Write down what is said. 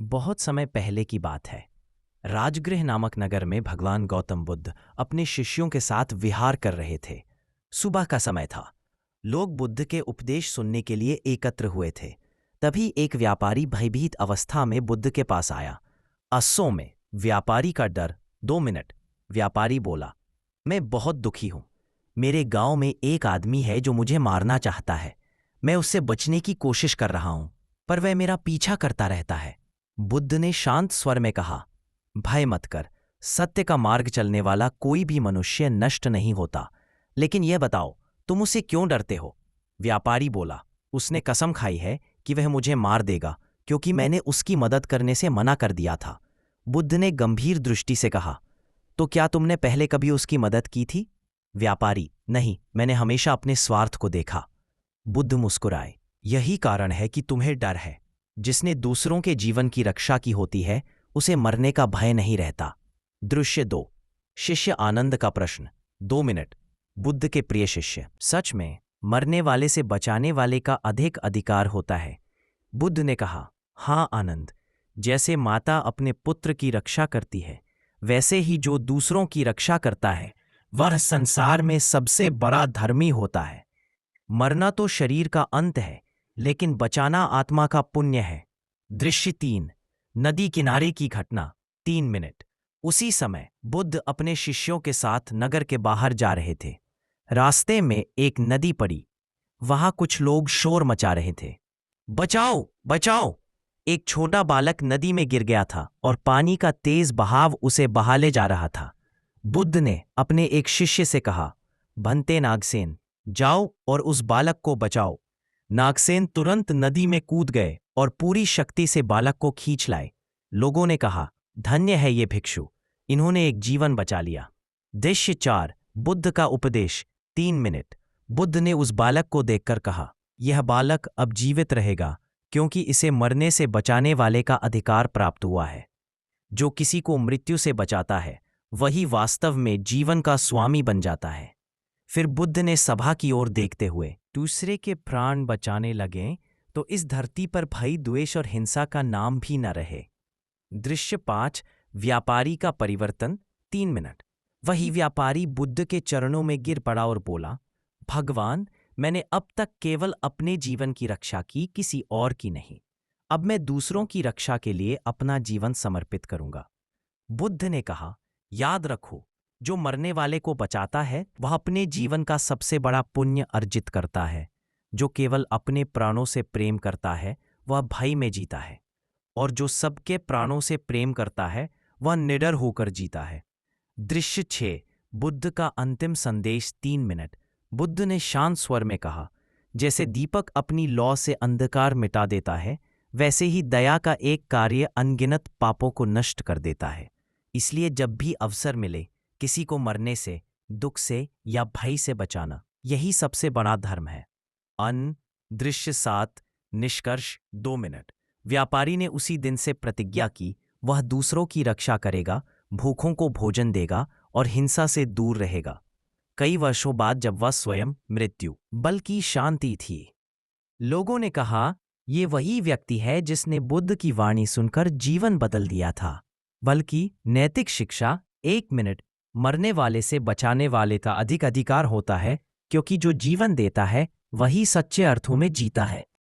बहुत समय पहले की बात है। राजगृह नामक नगर में भगवान गौतम बुद्ध अपने शिष्यों के साथ विहार कर रहे थे। सुबह का समय था। लोग बुद्ध के उपदेश सुनने के लिए एकत्र हुए थे। तभी एक व्यापारी भयभीत अवस्था में बुद्ध के पास आया। अस्सों में व्यापारी का डर। 2 मिनट। व्यापारी बोला, मैं बहुत दुखी हूं। मेरे गांव में एक आदमी है जो मुझे मारना चाहता है। मैं उससे बचने की कोशिश कर रहा हूं, पर वह मेरा पीछा करता रहता है। बुद्ध ने शांत स्वर में कहा, भय मत कर। सत्य का मार्ग चलने वाला कोई भी मनुष्य नष्ट नहीं होता। लेकिन यह बताओ, तुम उससे क्यों डरते हो? व्यापारी बोला, उसने कसम खाई है कि वह मुझे मार देगा, क्योंकि मैंने उसकी मदद करने से मना कर दिया था। बुद्ध ने गंभीर दृष्टि से कहा, तो क्या तुमने पहले कभी उसकी मदद की थी? व्यापारी, नहीं, मैंने हमेशा अपने स्वार्थ को देखा। बुद्ध मुस्कुराए, यही कारण है कि तुम्हें डर है। जिसने दूसरों के जीवन की रक्षा की होती है, उसे मरने का भय नहीं रहता। दृश्य 2। शिष्य आनंद का प्रश्न। 2 मिनट। बुद्ध के प्रिय शिष्य, सच में मरने वाले से बचाने वाले का अधिक अधिकार होता है? बुद्ध ने कहा, हाँ आनंद, जैसे माता अपने पुत्र की रक्षा करती है, वैसे ही जो दूसरों की रक्षा करता है वह संसार में सबसे बड़ा धर्मी होता है। मरना तो शरीर का अंत है, लेकिन बचाना आत्मा का पुण्य है। दृश्य 3। नदी किनारे की घटना। 3 मिनट। उसी समय बुद्ध अपने शिष्यों के साथ नगर के बाहर जा रहे थे। रास्ते में एक नदी पड़ी। वहां कुछ लोग शोर मचा रहे थे, बचाओ बचाओ। एक छोटा बालक नदी में गिर गया था और पानी का तेज बहाव उसे बहाले जा रहा था। बुद्ध ने अपने एक शिष्य से कहा, भंते नागसेन, जाओ और उस बालक को बचाओ। नागसेन तुरंत नदी में कूद गए और पूरी शक्ति से बालक को खींच लाए। लोगों ने कहा, धन्य है ये भिक्षु, इन्होंने एक जीवन बचा लिया। दृश्य 4। बुद्ध का उपदेश। 3 मिनट। बुद्ध ने उस बालक को देखकर कहा, यह बालक अब जीवित रहेगा, क्योंकि इसे मरने से बचाने वाले का अधिकार प्राप्त हुआ है। जो किसी को मृत्यु से बचाता है, वही वास्तव में जीवन का स्वामी बन जाता है। फिर बुद्ध ने सभा की ओर देखते हुए, दूसरे के प्राण बचाने लगे तो इस धरती पर भय, द्वेष और हिंसा का नाम भी न रहे। दृश्य 5। व्यापारी का परिवर्तन। 3 मिनट। वही व्यापारी बुद्ध के चरणों में गिर पड़ा और बोला, भगवान, मैंने अब तक केवल अपने जीवन की रक्षा की, किसी और की नहीं। अब मैं दूसरों की रक्षा के लिए अपना जीवन समर्पित करूंगा। बुद्ध ने कहा, याद रखो, जो मरने वाले को बचाता है वह अपने जीवन का सबसे बड़ा पुण्य अर्जित करता है। जो केवल अपने प्राणों से प्रेम करता है वह भय में जीता है, और जो सबके प्राणों से प्रेम करता है वह निडर होकर जीता है। दृश्य 6। बुद्ध का अंतिम संदेश। 3 मिनट। बुद्ध ने शांत स्वर में कहा, जैसे दीपक अपनी लौ से अंधकार मिटा देता है, वैसे ही दया का एक कार्य अनगिनत पापों को नष्ट कर देता है। इसलिए जब भी अवसर मिले, किसी को मरने से, दुख से या भय से बचाना, यही सबसे बड़ा धर्म है। दृश्य 7। निष्कर्ष। 2 मिनट। व्यापारी ने उसी दिन से प्रतिज्ञा की, वह दूसरों की रक्षा करेगा, भूखों को भोजन देगा और हिंसा से दूर रहेगा। कई वर्षों बाद जब वह स्वयं मृत्यु बल्कि शांति थी, लोगों ने कहा, ये वही व्यक्ति है जिसने बुद्ध की वाणी सुनकर जीवन बदल दिया था। बल्कि नैतिक शिक्षा। 1 मिनट। मरने वाले से बचाने वाले का अधिक अधिकार होता है, क्योंकि जो जीवन देता है वही सच्चे अर्थों में जीता है।